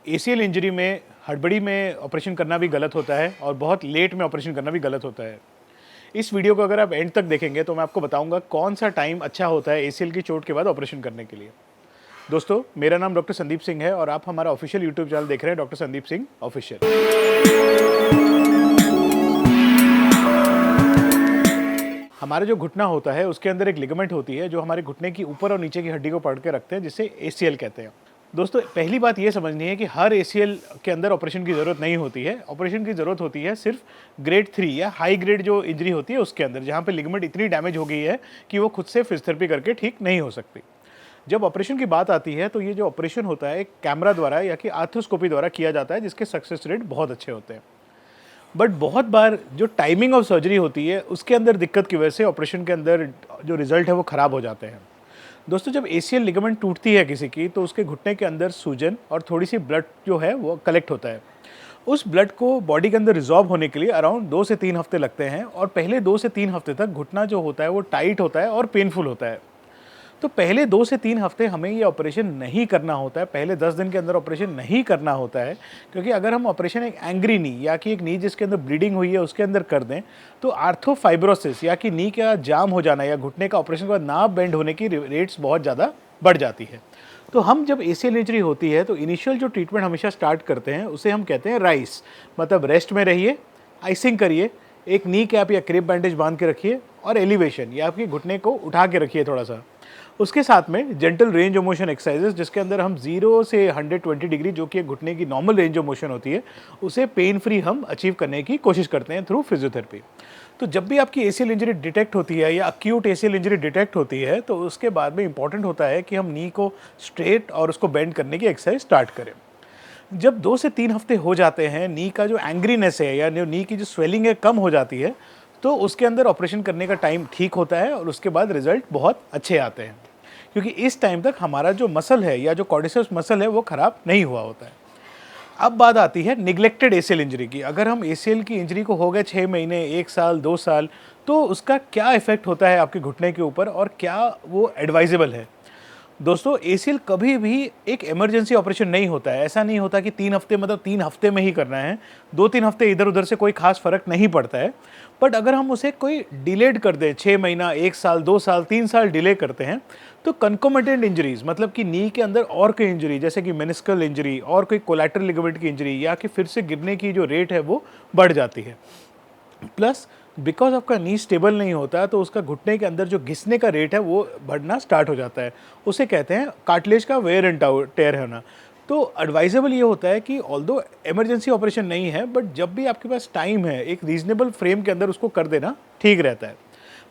ACL injury में हड़बड़ी में ऑपरेशन करना भी गलत होता है और बहुत लेट में ऑपरेशन करना भी गलत होता है। इस वीडियो को अगर आप एंड तक देखेंगे तो मैं आपको बताऊंगा कौन सा टाइम अच्छा होता है एसीएल की चोट के बाद ऑपरेशन करने के लिए। दोस्तों, मेरा नाम डॉक्टर संदीप सिंह है और आप हमारा ऑफिशियल यूट्यूब चैनल देख रहे हैं, डॉक्टर संदीप सिंह ऑफिशियल। हमारा जो घुटना होता है उसके अंदर एक लिगामेंट होती है जो हमारे घुटने की ऊपर और नीचे की हड्डी को पकड़ के रखते हैं, जिसे एसीएल कहते हैं। दोस्तों, पहली बात ये समझनी है कि हर एसीएल के अंदर ऑपरेशन की ज़रूरत नहीं होती है। ऑपरेशन की ज़रूरत होती है सिर्फ ग्रेड 3 या हाई ग्रेड जो इंजरी होती है उसके अंदर, जहाँ पे लिगामेंट इतनी डैमेज हो गई है कि वो खुद से फिजियोथेरेपी करके ठीक नहीं हो सकती। जब ऑपरेशन की बात आती है तो ये जो ऑपरेशन होता है एक कैमरा द्वारा या कि आर्थ्रोस्कोपी द्वारा किया जाता है, जिसके सक्सेस रेट बहुत अच्छे होते हैं। बट बहुत बार जो टाइमिंग ऑफ सर्जरी होती है उसके अंदर दिक्कत की वजह से ऑपरेशन के अंदर जो रिजल्ट है वो ख़राब हो जाते हैं। दोस्तों, जब एसीएल लिगामेंट टूटती है किसी की तो उसके घुटने के अंदर सूजन और थोड़ी सी ब्लड जो है वो कलेक्ट होता है। उस ब्लड को बॉडी के अंदर रिजॉल्व होने के लिए अराउंड 2 से 3 हफ्ते लगते हैं और पहले 2 से 3 हफ्ते तक घुटना जो होता है वो टाइट होता है और पेनफुल होता है। तो पहले 2 से 3 हफ्ते हमें ये ऑपरेशन नहीं करना होता है, पहले 10 दिन के अंदर ऑपरेशन नहीं करना होता है, क्योंकि अगर हम ऑपरेशन एक एंग्री नी या कि एक नी जिसके अंदर ब्लीडिंग हुई है उसके अंदर कर दें तो आर्थोफाइब्रोसिस या कि नी का जाम हो जाना या घुटने का ऑपरेशन के बाद नार्व बेंड होने की रेट्स बहुत ज़्यादा बढ़ जाती है। तो हम जब एसीएल इंजरी होती है तो इनिशियल जो ट्रीटमेंट हमेशा स्टार्ट करते हैं उसे हम कहते हैं राइस, मतलब रेस्ट में रहिए, आइसिंग करिए, एक नी कैप या क्रेप बैंडेज बांध के रखिए और एलिवेशन या आपके घुटने को उठा के रखिए थोड़ा सा। उसके साथ में gentle range of motion exercises, जिसके अंदर हम 0 से 120 डिग्री जो कि घुटने की नॉर्मल रेंज ऑफ मोशन होती है उसे पेन फ्री हम अचीव करने की कोशिश करते हैं थ्रू फिजियोथेरेपी। तो जब भी आपकी एसीएल इंजरी डिटेक्ट होती है या अक्यूट एसीएल इंजरी डिटेक्ट होती है तो उसके बाद में इंपॉर्टेंट होता है कि हम नी को स्ट्रेट और उसको बेंड करने की एक्सरसाइज स्टार्ट करें। जब 2 से 3 हफ्ते हो जाते हैं, नी का जो एंग्रीनेस है या नी की जो स्वेलिंग है कम हो जाती है, तो उसके अंदर ऑपरेशन करने का टाइम ठीक होता है और उसके बाद रिजल्ट बहुत अच्छे आते हैं, क्योंकि इस टाइम तक हमारा जो मसल है या जो कॉर्डिसेप्स मसल है वो ख़राब नहीं हुआ होता है। अब बात आती है निगलेक्टेड एसीएल इंजरी की। अगर हम एसीएल की इंजरी को हो गए 6 महीने, 1 साल, 2 साल, तो उसका क्या इफेक्ट होता है आपके घुटने के ऊपर और क्या वो एडवाइजेबल है। दोस्तों, एसीएल कभी भी एक इमरजेंसी ऑपरेशन नहीं होता है। ऐसा नहीं होता कि 3 हफ्ते मतलब 3 हफ्ते में ही करना है, 2-3 हफ्ते इधर उधर से कोई खास फर्क नहीं पड़ता है। बट अगर हम उसे कोई डिलेड कर दें, 6 महीना, 1 साल, 2 साल, 3 साल डिले करते हैं, तो कंकोमिटेंट इंजरीज, मतलब कि नी के अंदर और कोई इंजरी जैसे कि मेनिस्कल इंजरी और कोई कोलैटरल लिगामेंट की इंजरी या कि फिर से गिरने की जो रेट है वो बढ़ जाती है। प्लस बिकॉज आपका नी स्टेबल नहीं होता तो उसका घुटने के अंदर जो घिसने का रेट है वो बढ़ना स्टार्ट हो जाता है। उसे कहते हैं कार्टिलेज का वेयर एंड टेयर होना। तो एडवाइजेबल ये होता है कि ऑल्दो इमरजेंसी ऑपरेशन नहीं है, बट जब भी आपके पास टाइम है एक रीजनेबल फ्रेम के अंदर उसको कर देना ठीक रहता है।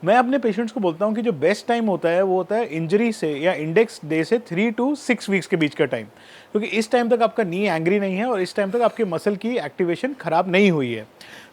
मैं अपने पेशेंट्स को बोलता हूँ कि जो बेस्ट टाइम होता है वो होता है इंजरी से या इंडेक्स डे से 3 to 6 वीक्स के बीच का टाइम, क्योंकि इस टाइम तक आपका नी एंग्री नहीं है और इस टाइम तक आपके मसल की एक्टिवेशन खराब नहीं हुई है।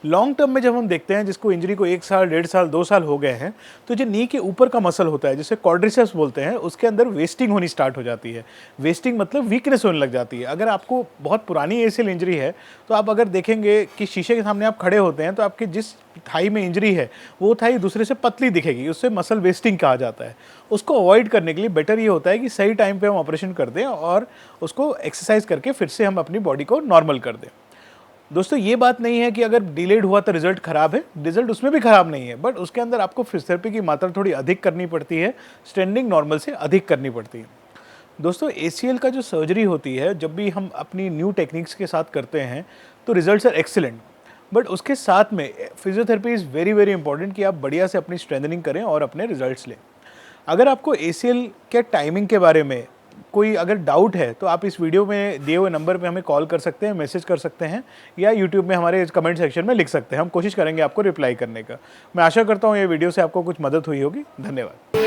लॉन्ग टर्म में जब हम देखते हैं जिसको इंजरी को 1 साल, 1.5 साल, 2 साल हो गए हैं, तो जो नी के ऊपर का मसल होता है जिसे क्वाड्रिसेप्स बोलते हैं, उसके अंदर वेस्टिंग होनी स्टार्ट हो जाती है। वेस्टिंग मतलब वीकनेस होने लग जाती है। अगर आपको बहुत पुरानी एसीएल इंजरी है तो आप अगर देखेंगे कि शीशे के सामने आप खड़े होते हैं तो आपके जिस थाई में इंजरी है वो थाई दूसरे से पतली दिखेगी, उससे मसल वेस्टिंग कहा जाता है। उसको अवॉइड करने के लिए बेटर ये होता है कि सही टाइम पे हम ऑपरेशन कर दें और उसको एक्सरसाइज करके फिर से हम अपनी बॉडी को नॉर्मल कर दें। दोस्तों, ये बात नहीं है कि अगर डिलेड हुआ तो रिजल्ट खराब है, रिजल्ट उसमें भी खराब नहीं है, बट उसके अंदर आपको फिजियोथेरेपी की मात्रा थोड़ी अधिक करनी पड़ती है, स्ट्रेंडिंग नॉर्मल से अधिक करनी पड़ती है। दोस्तों, एसीएल का जो सर्जरी होती है जब भी हम अपनी न्यू टेक्निक्स के साथ करते हैं तो रिजल्ट्स आर एक्सीलेंट, बट उसके साथ में physiotherapy is very very important कि आप बढ़िया से अपनी स्ट्रेंथनिंग करें और अपने रिजल्ट्स लें। अगर आपको एसीएल के टाइमिंग के बारे में कोई अगर डाउट है तो आप इस वीडियो में दिए हुए नंबर पे हमें कॉल कर सकते हैं, मैसेज कर सकते हैं या यूट्यूब में हमारे कमेंट सेक्शन में लिख सकते हैं। हम कोशिश करेंगे आपको रिप्लाई करने का। मैं आशा करता हूँ ये वीडियो से आपको कुछ मदद हुई होगी। धन्यवाद।